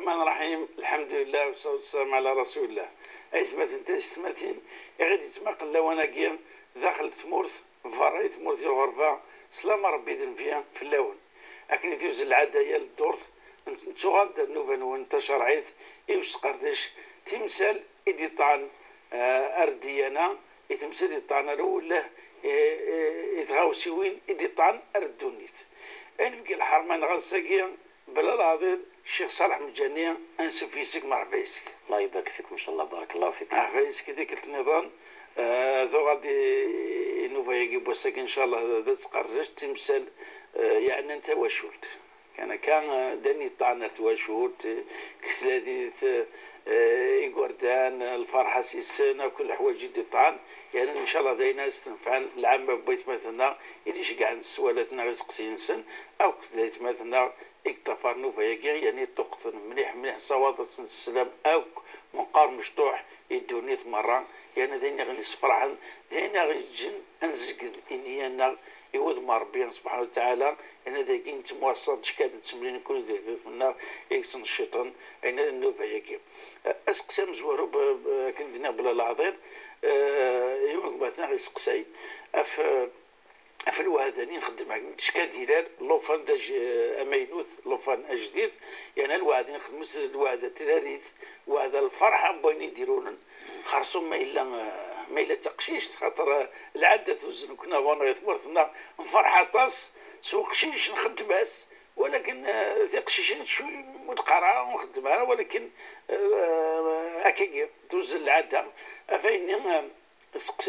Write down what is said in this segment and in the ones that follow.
الرحمن الرحيم. الحمد لله والصلاة والسلام على رسول الله. أيثمت تستمتين غادي تماقل لو أنا كيا داخل ثمورث فري ثمورث الغرفة سلام ربي دن فيها في اللون أكن يدوز العادة يا الدورث نتوغاد نوفن وانتشر عيث إيوش قردش تمثال إدي طعن أرديانا يتمثل إدي طعن روله يتغاوسيوين إدي طعن أردونيت أين في الحرمان غاساكيا بلا العظيم الشيخ صالح مجانية أنسب فيسك مرحبا يسك. الله يبارك فيك ما شاء الله بارك الله فيك. مرحبا يسك ذيك النظام ذو غادي نوفا يجيب وساك إن شاء الله ذا تقرج تمثال يعني أنت وشولت كان داني طعنر وشولت كسلاديث يقردان الفرحة سيسنا كل حوايج دي طعن يعني إن شاء الله ذي ناس تنفعن العامة بيت مثلنا يديش قاعد سوالتنا رزق سينسن أو كذلك مثلنا اكتفر نوفا يعني تقطن مليح صوادة السلام أو منقار مشطوح يدوني مرة يعني ذينا غني صفرحن ذينا غيجن أنزقد إني أنا يوض ربي سبحانه وتعالى أنا ذاك أنت موصل شكاد تسملين كل ذي النار يكسن الشيطان أنا النوفا يجي أسقسم زورو كندنا بلا العظير يوم بعثنا غير سقساي في الوهداني نخدم معك شكا ديرار لوفان داج امينوث لوفان اجديد يعني الوهداني نخدم الوهده تراريث وهذا الفرحه بغينا يديرون خرصوا ما الا تقشيش خاطر العاده توزن كنا وانا يثمرتنا فرحه طاس سوق قشيش نخدم بس ولكن ذي قشيش شوي متقرعه ونخدمها ولكن هكاك توزن العاده فإني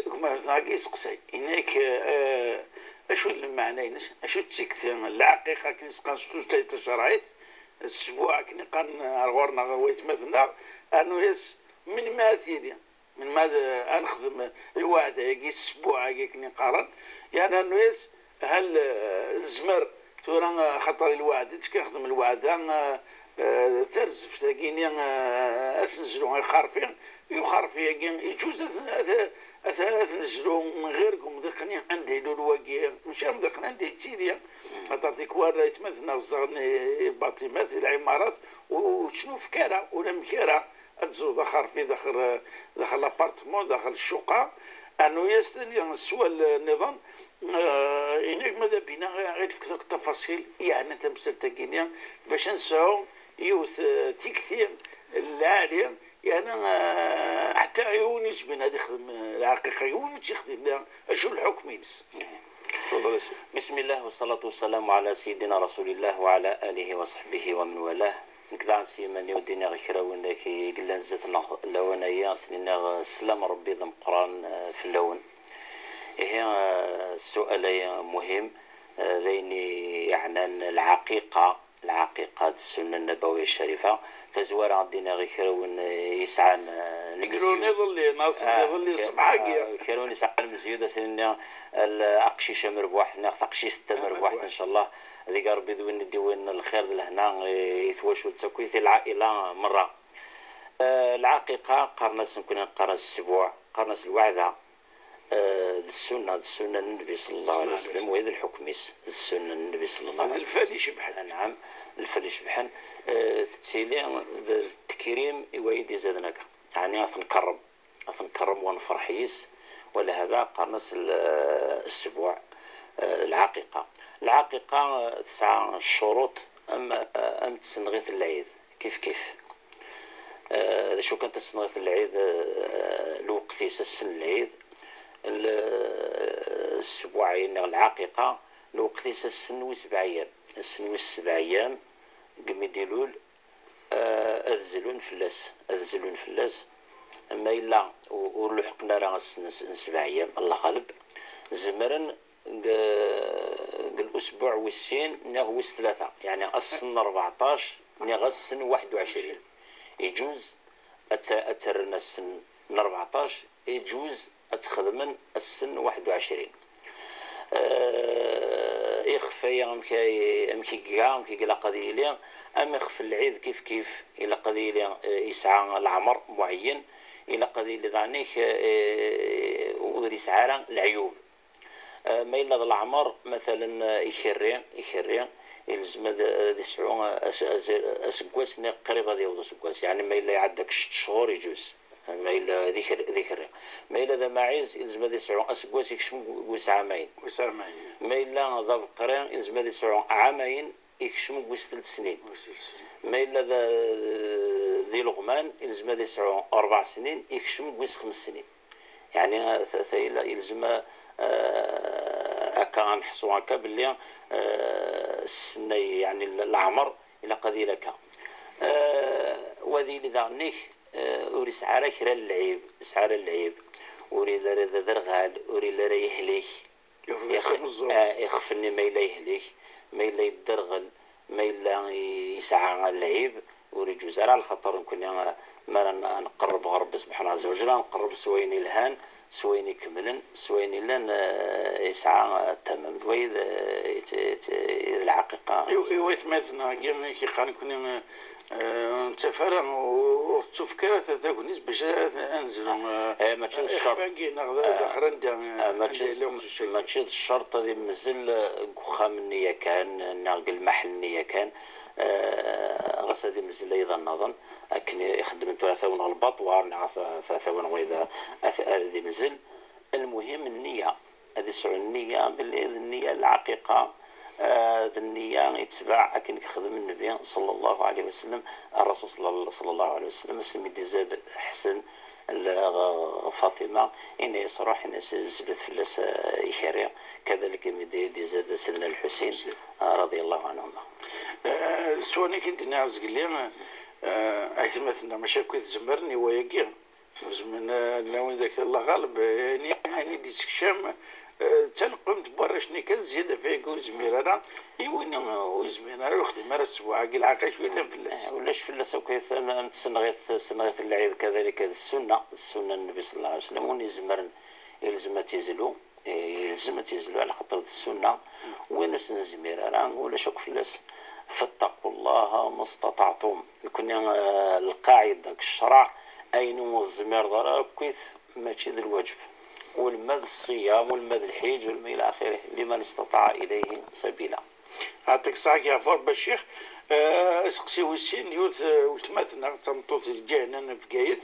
كما سقساي إنك أشو المعنى أشو تكتين الحقيقة كنسقان ستوش تايت شرايط السبوع كني قان غورنا غويت مثلا أنو يس من ماثيلي من ماذا أنخدم الوعدة يجي السبوع يجي كني قارن يعني أنو يس هل الزمر تورا خطر الوعدة تكنخدم الوعدة ترز فتاقيني أسنزلو خارفين يخارفين يجوز أثلاث نزلو من غيركم دخني عندي لولواقي مش هم دخن عندي تيريا خاطر كوار يتمثلنا الزغني باطمات العمارات وشنو فكارة ولا مكارة أتزو خارفي داخل الابارتمون داخل الشقة أنو يستني سوى النظام إنك ماذا بينا غير في التفاصيل يعني تمثل تاقيني باش نساو يوث تكثير العالم يعني حتى يونس بين هذه الحقيقة يونس يخدم أشو الحكم ينس. بسم الله والصلاة والسلام على سيدنا رسول الله وعلى آله وصحبه ومن والاه. نكذا عن سيماني ودينا غير ونك قلنا نزت اللونية سننا سلام ربي ذم قرآن في اللون. هي السؤال مهم ذيني يعني العقيقة السنة النبوية الشريفة تزوار عندنا غير كرون يسعى نقولون يظلي ناصر يظلي صباحك كرون يسعى المزيودة سننا الأقشيش مربوح نقشيش مربوح إن شاء الله ذي قرب يدوين ديوين الخير لهنا يثوش والتكويث العائلة مرة العقيقة قرنس يمكن قرن السبوع قرنس الوعدة السنة النبي صلى الله عليه وسلم وهذا الحكم السنة النبي صلى الله عليه وسلم الفالي شبحان نعم الفالي شبحان تسيلي التكريم يويدي زادناك يعني أفنكرم ونفرحيس ولهذا قرنس السبوع العقيقة 9 شروط أم تسنغيث العيد كيف شو كانت تسنغيث العيد الوقت يسسن العيد السبوعين العقيقة الوقت يسسن 7 أيام السن 7 أيام قميديلول أذزلون فلاس أما إلا ولحقنا راه 7 أيام الله غالب زمرن الأسبوع والسين نغوس 3 يعني السن 14 نغسن 21 يجوز أترنا السن 14 يجوز أتخدمن السن 21 يخفي أمكي إلى قضية أم يخفي العيد كيف إلى قضية يسعى العمر معين إلى قضية ذانيك يسعى العيوب ما إلا العمر مثلا يخري يلزم هذا يسعو أسكواس قريب هذا يوضو سكواس، يعني ما إلا يعدك 6 شهور يجوز، ما إلا ذكر ما إلا ذا معيز يلزم هذا يسعو أسكواس يكشم ويس عامين، ما إلا ذا بقرين يلزم هذا يسعو عامين يكشم ويس 3 سنين، ما إلا ذي لغمان يلزم هذا يسعو 4 سنين يكشم ويس 5 سنين. يعني ثايلا يلزم أكا نحسو هكا باللي السنة يعني العمر إلى قضي لك وذي لذا نيك أوري سعر كرا اللعيب سعر اللعيب أوري لرا درغال أوري لرا يهليك يخفني ما إلا يهليك ما إلا يدرغل ما إلا يسعى اللعيب أوري جوزار على الخطر نكون ما نقرب غرب سبحانه عز وجل نقرب سويني الهان سويني كملن سويني لن يسعى التمام ويد الحقيقة يثمثنا كي خان كنا نتفرع وتفكر تاكونيس باش انزل ما تشد الشرط ما تشد الشرط هذه مازال قخام النية كان ناقل محل النية كان غسدي مازال ايضا نظن لكن يخدم ثلاثة ونغلبط وارنا ثلاثة ونغيدا هذه مازال. المهم النية هذه سعو النية باللي النية العقيقة النية يتبع لكن يخدم النبي صلى الله عليه وسلم الرسول صلى الله عليه وسلم اسمي دي زاد حسن فاطمة إن يصرح إن زبد فلس يشرع كذلك دي زاد سيدنا الحسين رضي الله عنهما. سواني كنت ناس قليل مثلا مشاكل زمرني ويقين من ناوي ذاك الله غالب يعني دي سكشام تنقمت برشني كان زيادة فيك وزميرة يوين وزميرة وختي مرة السبوع قل عاقش ولا فلس ولاش فلس وكيف سنغيث اللعيد كذلك السنة النبي صلى الله عليه وسلم ونزمرن يلزم تيزلو على خاطر السنة وين سنزميرة ولا شوك فلس فاتقوا الله ما استطعتم يكون القاعدة الشرع أين الزمير ضرب كيف ماشي ذا الواجب والمذ الصيام والمذ الحج والما إلى آخره لمن استطاع إليه سبيلا. عطيك صحيح يا فور بالشيخ اسقسي ويسين يوت وتمثلنا تمطوط الجهنم في قايد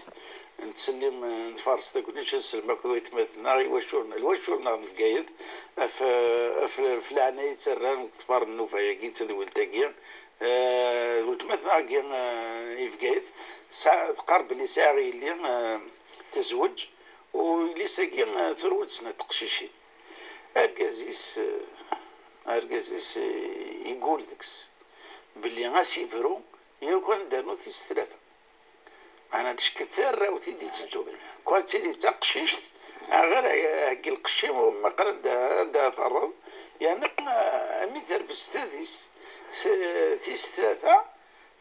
نتسلم نتفارس كلش نسلمك ويتمثلنا الوشورنا في قايد في العناية تران كتفار النوفايا كي تدول تاقيا وتمثلنا في قايد قرب لي ساعي اللي تزوج ولي ساقيا ثروت سنة تقشيشين أرقازيس يقول دكس باللي غاسيفرو يكون دانو تيس 3 أنا ديش كثير راهو تيدي تسجو كون تيدي تقشيشت غير هكي القشيم وما قرن دا ثرض يعني مثال في الستاديس تيس 3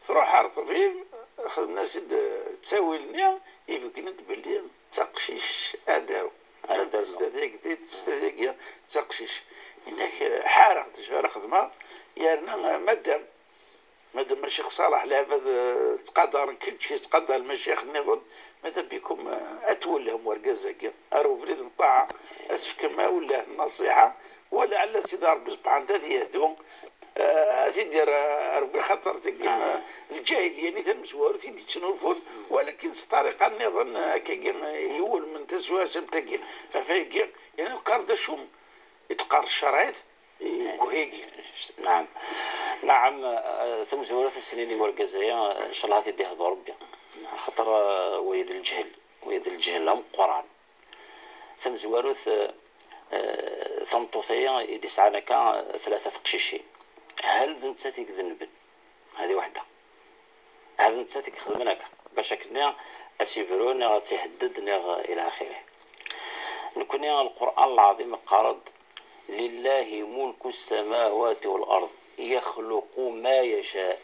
تروح عرطفين خدنا سد تساوي لنا يفكنت باللي تقشيش أدارو أنا تستهديك تقشيش إنك حارق تشغل خدمة يعني مادام الشيخ صالح لعبة تقدر كلشي تقدر المشايخ النظام ماذا بكم أتولهم ورقازك أرو فريد الطاعة أسف كما ولا النصيحة ولا على سيدي ربي سبحانه وتعالى يهدون تدير ربي خاطر الجاهل يعني تنمسوار تيدي تنوفون ولكن الطريقة النظام كيجين يول من تسواش متاكين فايقين يعني القرض شوم يتقار الشرايط وهيك. نعم ثم زورة السنين والجزائر إن شاء الله تديها ربي خاطر ويد الجهل هم قرآن ثم زورث ثمطوثية يديس على 3 قشيشين هل انت تكذنب هذه واحدة هل انت تكخدمناك باش كنا اسيفرونا تهددنا الى اخره. نكون القرآن العظيم قرض لله ملك السماوات والأرض يخلق ما يشاء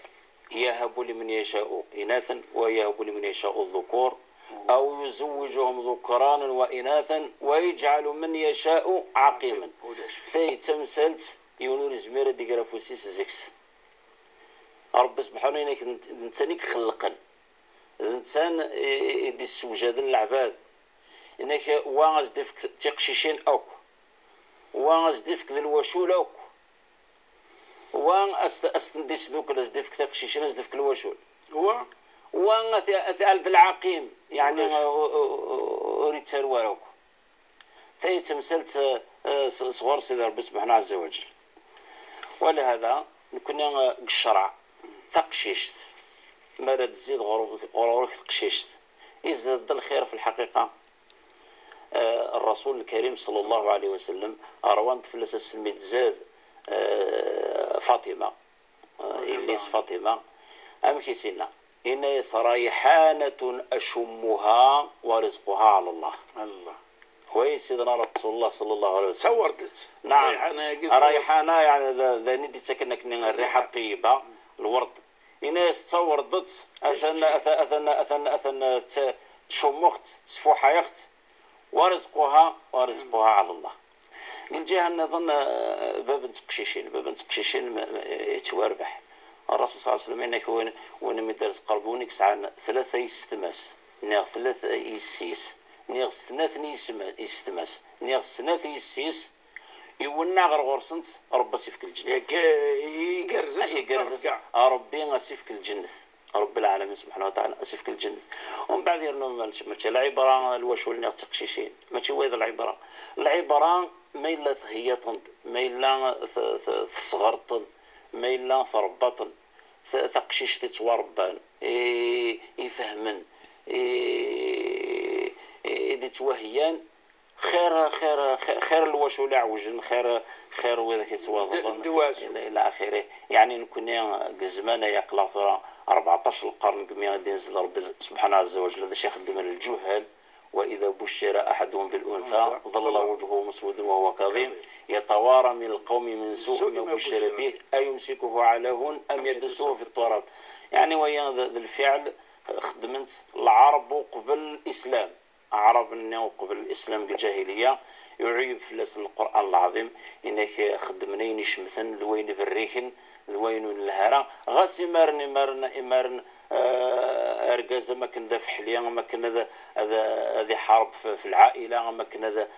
يهب لمن يشاء إناثا ويهب لمن يشاء الذكور أو يزوجهم ذكرانا وإناثا ويجعل من يشاء عقيما. في تمثلت يونور زميرة دي جرافوسيس زكس رب سبحانه إنك إنسانك خلقا الإنسان يدي السوجاد العباد إنك واغز دفك تقشيشين أوك واغز دفك ذي الوشول أوك استنديس دوك الازدف كتاك شيشين ازدف الوشول هو ثالث العقيم يعني أريد تروارك ثي تمثلت صغار سيدي ربي سبحانه عز وجل. ولهذا كنا الشرع تقشيشت مرة تزيد غرورك تقشيشت يزداد الخير في الحقيقة. الرسول الكريم صلى الله عليه وسلم أروان تفلس السلمي زاد فاطمة إليس فاطمة أم كيسينا إن ريحانة أشمها ورزقها على الله. هو سيدنا رسول الله صلى الله عليه وسلم صورتت نعم ريحانة يعني ذا ندي تسكنك الريحة الطيبة الورد إناس تصوردت أثن تشمخت سفوحة يخت ورزقها على الله. الجهة نظن باب تقشيشين يتواربح. الرسول صلى الله عليه وسلم إنك وين مدرس قربونك ساعة ثلاثة يستمس نيغ ثلاثة يسيس نيغ ثلاثة يستمس نيغ ثلاثة يسيس يولنا غير غرسنت ربي سيفك الجنة يقرزس ربي غسيفك الجنة رب العالمين سبحانه وتعالى أسفك الجنة. ومن بعد يرنو ماشي العبارة الوشول نيغ تقشيشين ماشي ويض العبارة ميلا هي ميلا صغرطن ميلا ثربطن ثقشيش تتوربان يفهمن إذا توهيان خير الوشول عوجن خير وذا كيتواضل الى اخره. يعني نكون قزمانه يقلا ثرا 14 القرن كما ينزل ربي سبحانه عز وجل هذا شيء خدم للجهال. واذا بشر احدهم بالانثى ظل وجهه مسودا وهو كظيم يتوارى من القوم من سوء ما بشر به ايمسكه على هون ام يدسه في التراب. يعني ويا ذا الفعل خدمت العرب قبل الاسلام عرب النو قبل الإسلام بالجاهلية يعيب في القرآن العظيم إنك خدمني نشمثن ذوين بالريخن ذوين الهرا غاس إمارن أرجاز ما كن ذا في حليا ما كن ذا حرب في العائلة ما كن ذا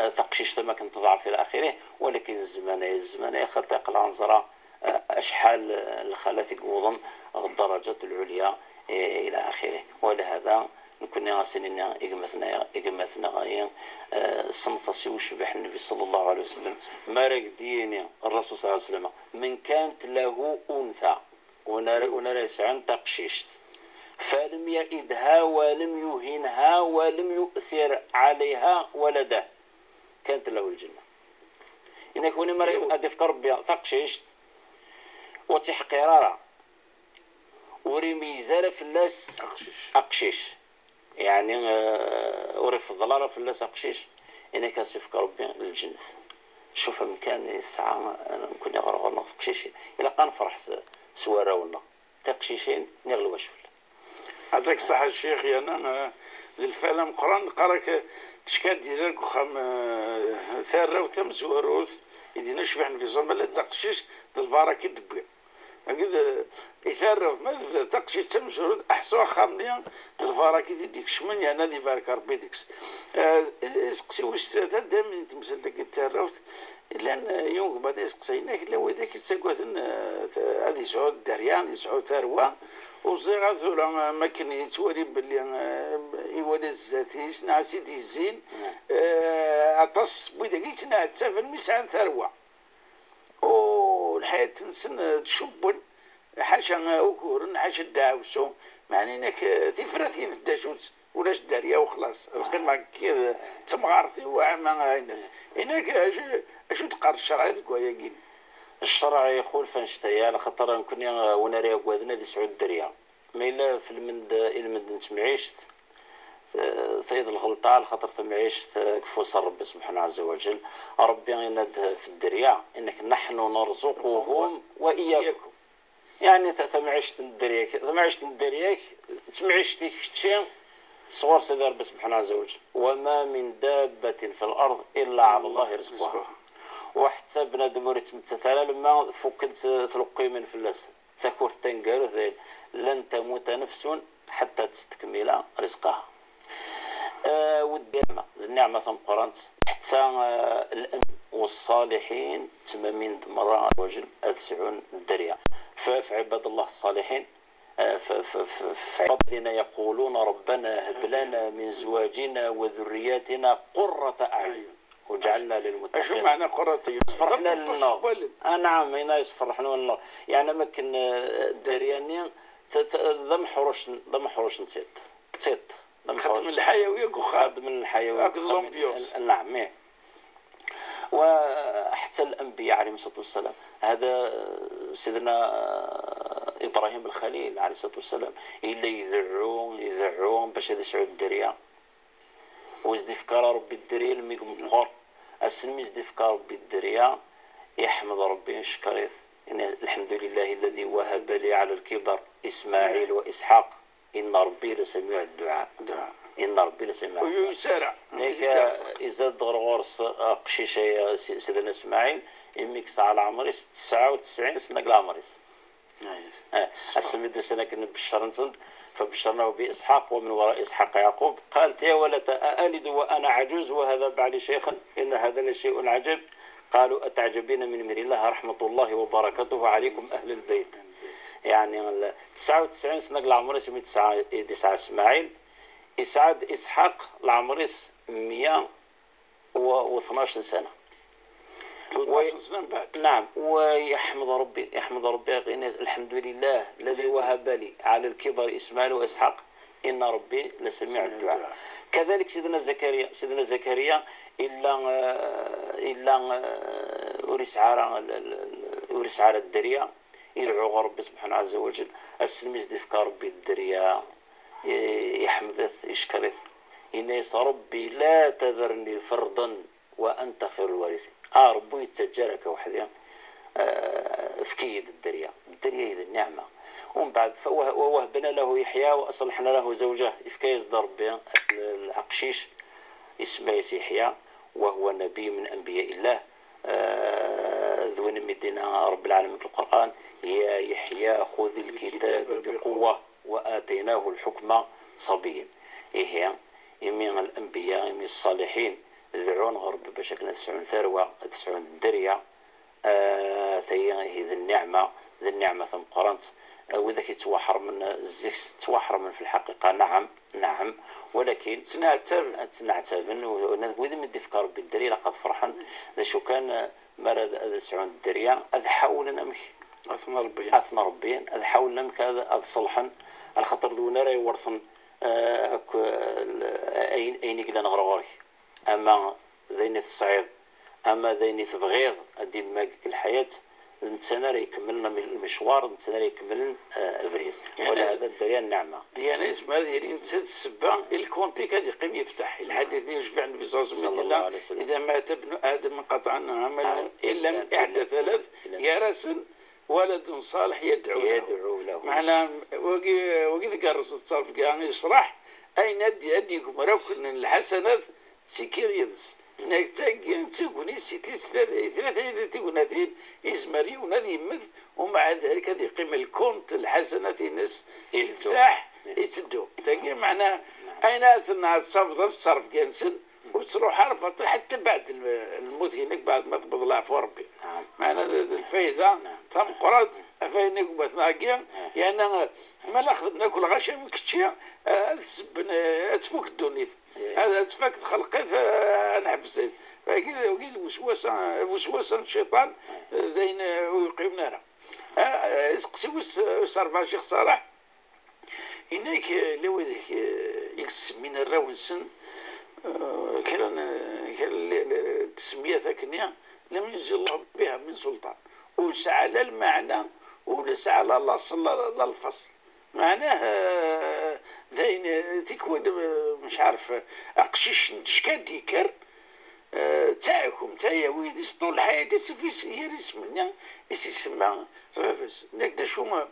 تقشيش ما كن تضعف إلى آخره. ولكن الزمان خلق العنزرة أشحال الخلاثق وضم الدرجات العليا إلى آخره. ولهذا كنا غاسلين إجمثنا غاية صنفسي وشبح النبي صلى الله عليه وسلم مارك ديني الرسول صلى الله عليه وسلم من كانت له أنثى ونرى سعن تقشيشت فلم يئدها ولم يهنها ولم يؤثر عليها ولده كانت له الجنة. إنك هنا مرة أدفكر بتقشيشت وتحقيرارا ورميزارة في اللاس أقشيش يعني ورف الضلالة في اللاس أقشيش إنك أسفك ربي للجنة. شوف مكان الساعة كنا غرغرنا تقشيشين إلا قان فرح سوارا ولا تقشيشين نغلو وشفل. هذاك صح الشيخ أنا للفعل قران قراك تشكاد ديالك وخام ثارة وثم سواروث يدينا شبح في زوم لا تقشيش البركة دبي هكذا إثارة ما تقشيش تم سواروث أحسن خاملين البركة ديك شمن أنا دي بارك ربي ديكس اسقسي واش دائما تمثل لك الثاروث لأن يوم بعد اسقسيناك إلا وذاك تسقط هذه سعود دريان سعود ثروة وصيغة ولا ما كان يتوري باللي يولد الزاتي سنا سيدي الزين عطس بيدا قيتنا تافل مسعى ثروة والحياة تنسن تشبن حاشا أكورن حاشا داوسو معني انك تفرثين الداشوت ولاش داريا وخلاص القمة كذا تمغارثي وعما هناك اشو تقار الشرع تقوى يقين الشرع يقول فنشتيا على خاطر نكون ونري قوادنا دي سعود دريا ما الا في المد نتمعيشت ثيد الغلطة على خاطر تمعيشت كفوس ربي سبحانه عز وجل ربي يناد في الدريا انك نحن نرزقهم واياكم. يعني تمعيشت الدرياك تمعيشتك شيء صور سيدي ربي سبحانه عز وجل وما من دابة في الأرض إلا على الله رزقها. وحتى بنادم وريت متثالى لما فكنت تلقي من فلاس ثكور تنقالوا ذيل لن تموت نفس حتى تستكمل رزقها. والنعمة ثم قرنت حتى الأمن والصالحين تمامين مرة وجل أدسعون الدريا. في عباد الله الصالحين الذين يقولون ربنا هب لنا من زواجنا وذرياتنا قرة أعين وجعلنا للمتقين. شو معنى قرة أعين؟ يصفرحنا للنار. نعم هنا يصفرحنا للنار، يعني ممكن الدريانين ضم حروش نسيت خدم الحيوية خدم الحيوية نعم. وحتى الأنبياء عليهم الصلاة والسلام، هذا سيدنا إبراهيم الخليل عليه الصلاة والسلام إلا يذعون باش يسعوا الدريا ويزدي فكر ربي الدريا لما يقوم بخور السلم يزدي فكر ربي الدريا يحمد ربي شكريت الحمد لله الذي وهب لي على الكبر إسماعيل وإسحاق إن ربي لسميع الدعاء. إن ربي لسميع الدعاء ويسارع إذا غرغورس قشيشة سيدنا إسماعيل إميك ساعة العمر 99 سنة العمريس السميد سنة كنا بشرنتن فبشرناه بإسحاق ومن وراء إسحاق يعقوب. قالت يا ولد أألد وأنا عجوز وهذا بعلي شيخا إن هذا لشيء عجب. قالوا أتعجبين من أمر الله رحمة الله وبركاته عليكم أهل البيت. يعني 99 سنة العمريس يمي 9 إسماعيل إسحاق العمريس 112 سنة 13 سنة بعد. نعم. ويحمد ربي الحمد لله الذي وهب لي على الكبر إسماعيل وإسحاق إن ربي لسميع الدعاء. كذلك سيدنا زكريا إلا ورس على الدريا يدعو ربي سبحانه عز وجل السلم يزدفك ربي الدريا يحمدث يشكرث إنيس ربي لا تذرني فردا وأنت خير الوارثين. ربي يتجارك وحدي في كيد الدريا إذا النعمة. ومن بعد ووهبنا له يحيى وأصلحنا له زوجه إفكايز ضرب العقشيش اسمه يحيى وهو نبي من أنبياء الله ذوين مدينة رب العالمين في القرآن يا يحيى خذ الكتاب بقوة وآتيناه الحكم صبيا. إيه يمين الأنبياء يمين الصالحين ذعون غرب بشكل تسعون ثروة تسعون الدريا ثي ذي النعمة ثم قرنت وإذا كيتوحر من الزكس توحر من في الحقيقة. نعم ولكن تنعتبن وإذا مدي فكر بالدريا لقد فرحا ذا شو كان مرض تسعون الدريا أذ حاولنا مك أثنى ربي أذ حاولنا مك أذ صلحا الخطر دون راي ورثن أين يقلنا غرغوري أما ذيني الصعيد أما ذيني تبغيض أدي ماك الحياة نتسنى يكملنا المشوار نتسنى يكملنا البريد ولا هذا الدريا النعمة. يعني اسم هذه نسد السبان الكونتي كان يقيم يفتح الحديث يشبع النبي صلى الله عليه وسلم إذا مات ابن آدم قطع عنه عمله إلا من إحدى ثلاث يرث ولد صالح يدعو له. معناه وقد قرص الصرف يعني يصرح أين أديكم ركن الحسنات سكير يدس تقول ثلاثة تقول هذين إزمري ونذي مث ومع ذلك هذه قيمة الكونت الحسنات الناس يفتح يتدو تقول معناه أين أثناء الصرف جنسن وتروح عرفت حتى بعد الموت هناك بعد ما تقبض الله في ربي. معنى الفايدة ثم قرأت أفاينك بثناقيا يعني ما ناخذ ناكل غشا من كتشيا تفوك الدنيا هذا تفاك خلقه نحبسين فقيل وسوسا الشيطان ذين ويقيمنا اسقسي وصار الشيخ صالح هناك لو يقسم من الراونسن كان التسمية ثكنية لم ينزل الله بها من سلطان وسعى المعنى ولسعى الأصل للفصل معناه ذين تكون مش عارف أقشيش نشكاد يكر تاعكم تايا ويدس طول الحياة تسفيس يرس منها يسمى بس نقدر شو ما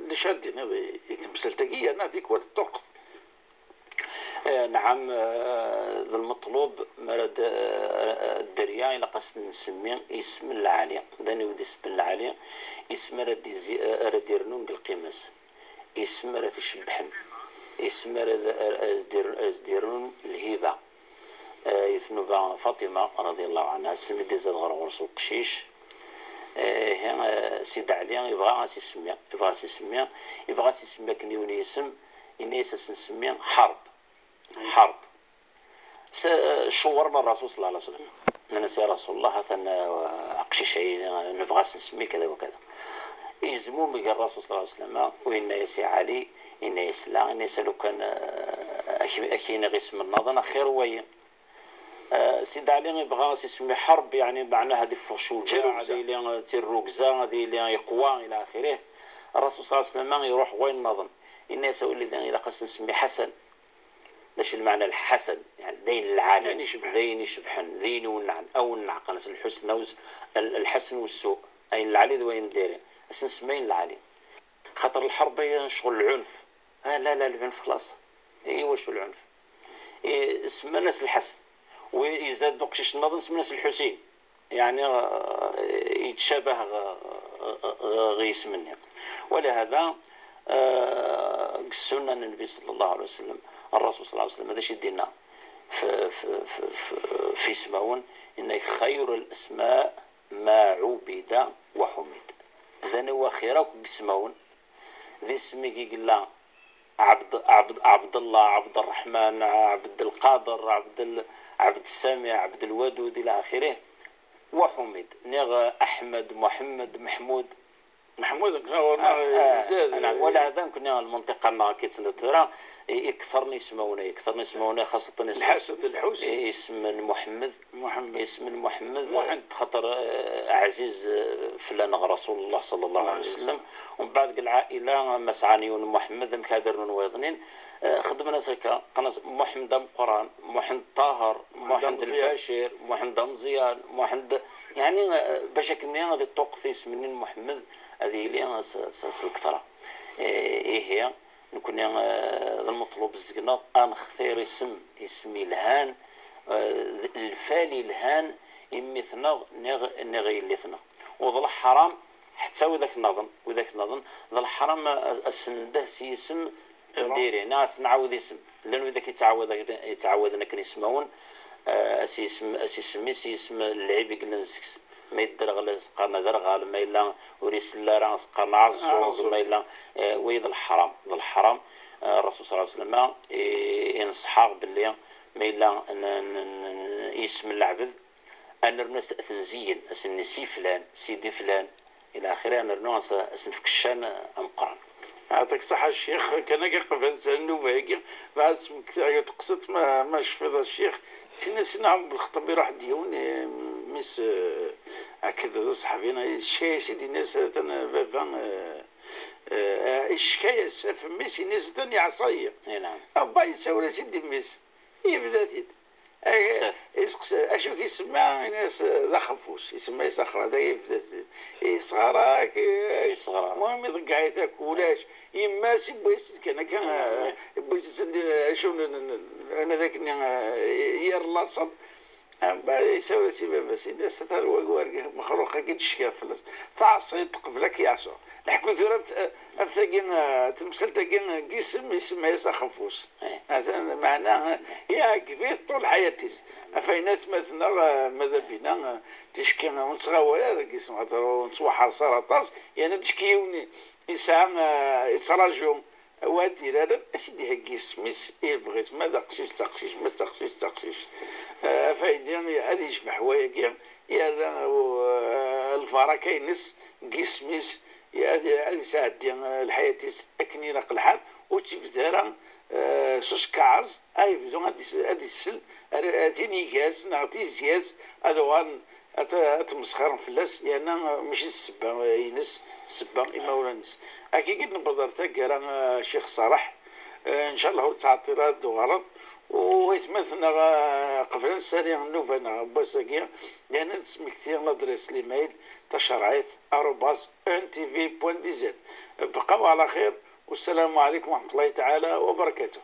نشادين هذا يتمثل تقية ناتيك ولا الطقس. نعم المطلوب مرد الدريا إلى قصد نسميه اسم العالي داني ودي اسم العالي اسم رد يرنون بالقمص اسم رد الشبحن اسم رد ازديرون الهبة يثنبا فاطمة رضي الله عنها سميدي زاد غرغرس وقشيش. سيد علي يبغى سيسمي كنيوني اسم إنيس نسميه حرب شورنا الرسول صلى الله عليه وسلم من يا رسول الله هذا أقشيش نبغى نسميه كذا وكذا يزمو مق الرسول صلى الله عليه وسلم وإن يسي علي إن يسلا إن يسلو كان أكين غيس من النظر خير وين سيد علي يبغى يسمي حرب يعني معناها هذه فشوجة هذه اللي تيروكزا هذه اللي يقوى إلى آخره. الرسول صلى الله عليه وسلم يروح وين النظم إن يسوي اللي إذا قص نسمي حسن ليش المعنى الحسن يعني دين العالي دين يشبحن دين والنعن أو النعقنس الحسن الحسن والسوء أي العلي ذو وين ديري اسمين العلي خطر الحرب هي شغل العنف لا العنف خلاص واش العنف اسم ناس الحسن ويزاد دقشيش النظر اسم ناس الحسين يعني يتشابه غيس منه. ولهذا قسونا النبي صلى الله عليه وسلم الرسول صلى الله عليه وسلم هذا شي دينا في اسماون إن خير الأسماء ما عبد وحمد ذن هو خيرك قسمون ذي اسمي قلنا عبد الله عبد الرحمن عبد القادر عبد السامع عبد الودود إلى آخره وحمد نغ أحمد محمد محمود ولا هذا كنا المنطقة ما كيتسنترا يكثرني يسمونه خاصة الحسن الحوسي اسم محمد خطر عزيز فلان رسول الله صلى الله عليه وسلم. ومن بعد العائلة مسعانيون محمد مكادرون ويضنين خدمنا سكا قناص محمد القرآن محمد طاهر محمد البشير محمد مزيان محمد يعني باش كمية هذه التقثيس من محمد هذه اللي سلكثرة هي نكون المطلوب الزقنا نختار اسمي الهان الفالي الهان يمثنا نغي لثنا وظل حرام حتى وذاك النظم ذا الحرام السنده سيسم ديري ناس نعاود اسم لانه اذا يتعود انك نسمعون اسم اللعيب قلنا ما يدرغ قرنا درغال ما إلا وريس الله راس قرنا عزوز ما إلا ويذ الحرام الرسول صلى الله عليه وسلم ينصحه باللي ما إلا اسم العبد أن الناس أثنزين أسن سي فلان سيدي فلان إلى آخره أن الناس أسن فكشان أم قرن. يعطيك صحة الشيخ كان قبل سنة وهيك بعد تقصد ما شفت الشيخ تنسينا بالخطب يروح ديون مس أكيد صحابينا الشيء سيدي ناس تنا بابا الشكاية في مس ناس تاني عصاية نعم أبا يسوي سيدي مس هي بداتيت أشوف يسمع ناس ذا خفوس يسمع يسخر هذا يبدأ يصغرك المهم يضيق عيتك ولاش يما سيبويس كان بويس شو أنا ذاك يرلاصل يسوي سيبه بس الناس تتروق ورقه مخروقه قد شكافلس تعصيت قبلك يعصو نحكو ثورة أثقين تمثل تقين جسم يسمى يسخفوس هذا معناه يا كبير طول حياتيس أفينات مثلا ماذا بينا تشكي ونصغوا جسم ونصوح سرطاس يعني تشكيوني يسراجهم وادي هذا أسيدي هالجسم يبغيت ما دقشيش تقشيش فايدين هذه يشبح وياك يا الفرق ينس جسميس هذه ساعة الحياة أكني نقل الحال وتفدرا سوس كاز أي بدون هذه السل تيني كاس نعطي زياس هذا وان أتمسخر فلاس يعني مش السبا ينس السبا إما ولا نس أكيد نبضرتك راه شيخ صالح إن شاء الله تعطيرات وغرض ويتمثلنا قبل السريع نوفنا بوساقيا لأن نسمي كثير لادريس ليميل تشرعيث @ntv.dz بقوا على خير والسلام عليكم ورحمة الله تعالى وبركاته.